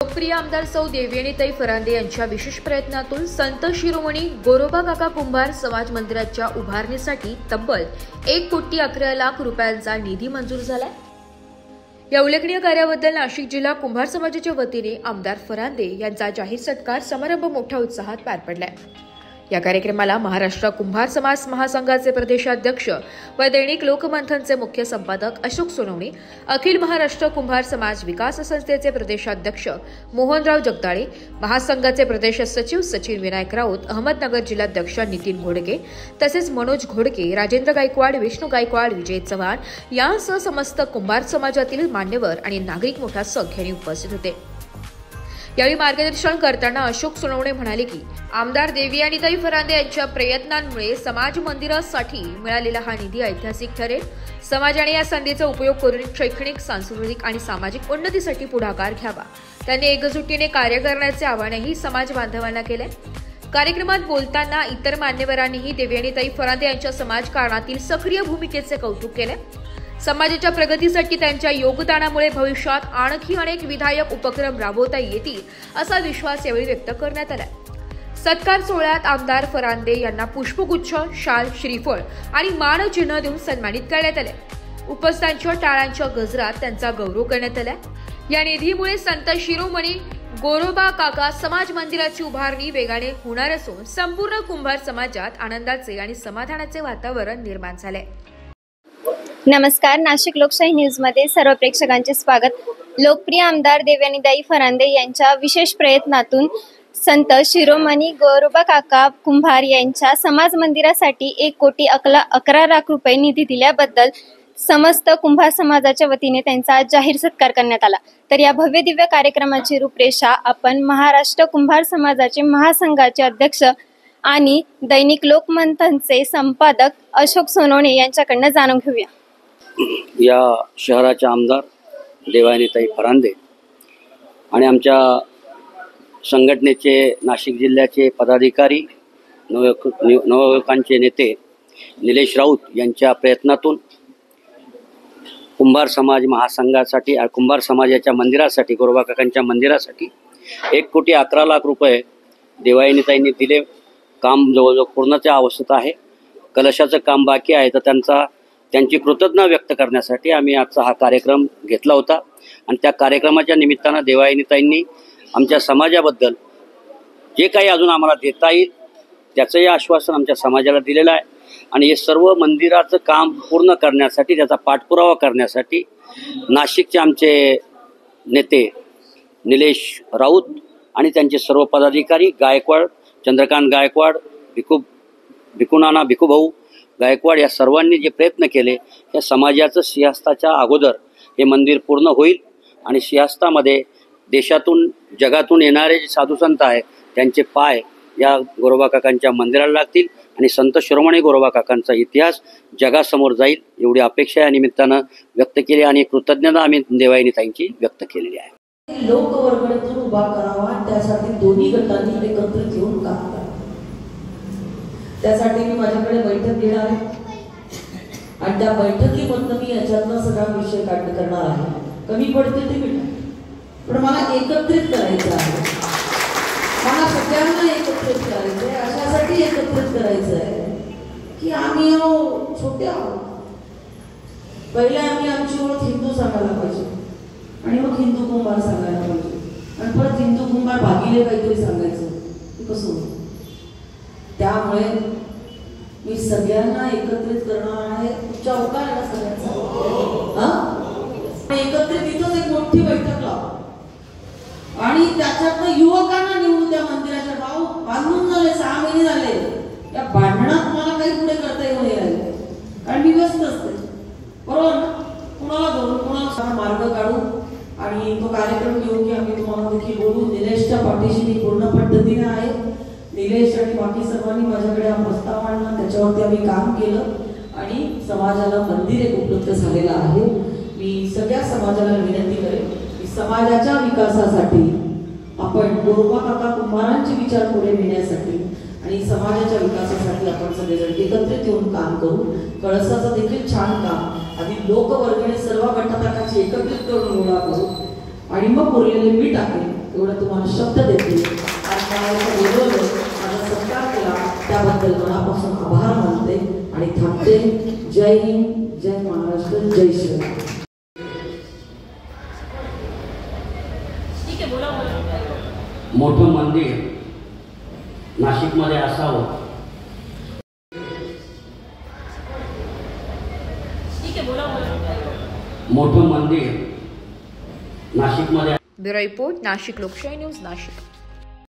लोकप्रिय आमदार सौ देवयानीताई फरांदे यांच्या विशेष प्रयत्नातून संत शिरोमणी गोरोबा काका कुंभार समाज मंदिराच्या उभारणीसाठी तब्बल 1,11,00,000 रुपयांचा निधी मंजूर झालाय। या उल्लेखनीय कार्याबद्दल नाशिक जिल्हा कुंभार समाजाच्या वतीने आमदार फरांदे यांचा जाहीर सत्कार समारंभ मोठ्या उत्साहात पार पडलाय। या कार्यक्रमाला महाराष्ट्र कुंभार समाज महासंघाचे प्रदेशाध्यक्ष व दैनिक लोकमंथनचे मुख्य संपादक अशोक सोनवणे, अखिल महाराष्ट्र कुंभार समाज विकास संस्थेचे प्रदेशाध्यक्ष मोहनराव जगदाळे, महासंघाचे प्रदेश सचिव सचिन विनायक राऊत, अहमदनगर जिल्हाध्यक्ष नितीन घोडके तसेच मनोज घोडके, राजेंद्र गायकवाड, विष्णू गायकवाड, विजय चव्हाण यांसह समस्त कुंभार समाजातील मान्यवर आणि नागरिक मोठ्या संख्येने उपस्थित होते। यावेळी मार्गदर्शन करताना अशोक सोनवणे म्हणाले की आमदार देवयानीताई फरांदे यांच्या प्रयत्नांमुळे समाज मंदिरासाठी मिळालेला हा निधी ऐतिहासिक ठरेल। समाजाने या संधीचा उपयोग करून शैक्षणिक, सांस्कृतिक आणि सामाजिक उन्नतीसाठी पुढाकार घ्यावा। त्यांनी एकजुटीने कार्य करण्याचे आवाहनही समाज बांधवांना केले। कार्यक्रमात बोलताना इतर मान्यवरांनीही देवयानीताई फरांदे यांच्या समाजकारणातील सक्रिय भूमिकेचे कौतुक केले। समाजाच्या प्रगतीसाठी त्यांच्या योगदानामुळे भविष्यात आणखी अनेक विधायक उपक्रम राबवता येतील असा विश्वास यावेळी व्यक्त करण्यात आला। सत्कार सोहळ्यात आमदार फरांदे यांना पुष्पगुच्छ, शाल, श्रीफळ आणि मानचिन्ह देऊन सन्मानित करण्यात आले। उपस्थितांच्या टाळ्यांच्या गजरात त्यांचा गौरव करण्यात आला। या निधीमुळे संत शिरोमणी गोरोबा काका समाज मंदिराची उभारणी वेगाने होणार असून संपूर्ण कुंभार समाजात आनंदाचे आणि समाधानाचे वातावरण निर्माण झाले। नमस्कार, नाशिक लोकशाही न्यूजमध्ये सर्व प्रेक्षकांचे स्वागत। लोकप्रिय आमदार देवयानीताई फरांदे यांच्या विशेष प्रयत्नातून संत शिरोमणी गोरोबा काका कुंभार यांच्या समाज मंदिरासाठी 1,11,00,000 रुपये निधी दिल्याबद्दल समस्त कुंभार समाजाच्या वतीने त्यांचा जाहीर सत्कार करण्यात आला। तर या भव्य दिव्य कार्यक्रमाची रूपरेषा आपण महाराष्ट्र कुंभार समाजाचे महासंघाचे अध्यक्ष आणि दैनिक लोकमंथनचे संपादक अशोक सोनवणे यांच्याकडून जाणून घेऊया। या शहराचे आमदार देवयानीताई फरांदे आणि आमच्या संघटनेचे नाशिक जिल्ह्याचे पदाधिकारी, नवयुवकांचे नेते निलेश राऊत यांच्या प्रयत्नातून कुंभार समाज महासंघासाठी, कुंभार समाजाच्या मंदिरासाठी, गोरोबा काकांच्या मंदिरासाठी 1,11,00,000 रुपये देवयानीताईंनी दिले। काम जवळजवळ पूर्णच्या अवस्थेत आहे। कलशाचं काम बाकी आहे, तर त्यांची कृतज्ञता व्यक्त करण्यासाठी आम्ही आजचा हा कार्यक्रम घेतला होता आणि त्या कार्यक्रमाच्या निमित्तानं देवयानीताईंनी आमच्या समाजाबद्दल जे काही अजून आम्हाला देता येईल त्याचंही आश्वासन आमच्या समाजाला दिलेलं आहे आणि हे सर्व मंदिराचं काम पूर्ण करण्यासाठी, त्याचा पाठपुरावा करण्यासाठी नाशिकचे आमचे नेते निलेश राऊत आणि त्यांचे सर्व पदाधिकारी, गायकवाड, चंद्रकांत गायकवाड, भिकूनाना भिकूभाऊ गायकवाड या सर्वांनी जे प्रयत्न केले, या समाजाचं सिंहस्थाच्या अगोदर हे मंदिर पूर्ण होईल आणि सिंहस्थामध्ये देशातून, जगातून येणारे जे साधू संत आहेत त्यांचे पाय या गोरोबा काकांच्या मंदिराला लागतील आणि संत शिरोमणी गोरोबा काकांचा इतिहास जगासमोर जाईल एवढी अपेक्षा या निमित्तानं व्यक्त केली आणि कृतज्ञता आम्ही देवयानीताईंची व्यक्त केलेली आहे। लोकवर्गणीतून उभा करावा, त्यासाठी दोन्ही गटांनी एकत्रित येऊन काम करावं। त्यासाठी मी माझ्याकडे बैठक घेणार आहे आणि त्या बैठकीमधनं मी याच्यातनं सगळा विषय करणार आहे। कमी पडते ते मिळणार, पण मला एकत्रित करायचं आहे। मला सगळ्यांना एकत्रित करायचं आहे। अशासाठी एकत्रित करायचं आहे की आम्ही छोटे आहोत। पहिले आम्ही आमची ओळख हिंदू सांगायला पाहिजे आणि मग हिंदू कुंभार सांगायला पाहिजे आणि परत हिंदू कुंभार भागीले काहीतरी सांगायचं, कसं होतं? त्यामुळे मी सगळ्यांना एकत्रित करणार आहे। तुमच्या उकाळाला सगळ्यांचा एकत्रित इथंच एक मोठी बैठक लाव आणि त्याच्यातनं युवकांना निवडून त्या मंदिराच्या भाव बांधून झाले 6 महिने झाले। या भांडणात मला काही पुढे करता येऊ नये राहिले, कारण मी व्यस्त असते, बरोबर ना? कुणाला धरून कुणाला मार्ग काढू आणि तो कार्यक्रम घेऊ की आम्ही तुम्हाला देखील बोलू। निलेशच्या पाठीशी मी पूर्ण पद्धतीने आहे। निलेश आणि बाकी सर्वांनी माझ्याकडे हा प्रस्ताव आणला, त्याच्यावरती आम्ही काम केलं आणि समाजाला मंदिर एक उपलब्ध झालेलं आहे। मी सगळ्या समाजाला विनंती करेन की समाजाच्या विकासासाठी आपण गोरोबा काका कुंभारांचे विचार पुढे नेण्यासाठी आणि समाजाच्या विकासासाठी आपण सगळेजण एकत्रित येऊन काम करू। कळसाचं देखील छान काम आधी लोकवर्गणी सर्व घटकांची एकत्रित करून गोळा करू आणि मग उरलेले मी टाकेन एवढं तुम्हाला शब्द देते आणि मला इथं बोलवलं, माझा सत्कार केला त्याबद्दल मनापासून आभार मानते आणि थांबते. जय हिंद, जय महाराष्ट्र, जय श्रीराम. मोठं मंदिर नाशिकमध्ये असावं मोठं मंदिर नाशिकमध्ये. ब्युरो रिपोर्ट, नाशिक लोकशाही न्यूज, नाशिक.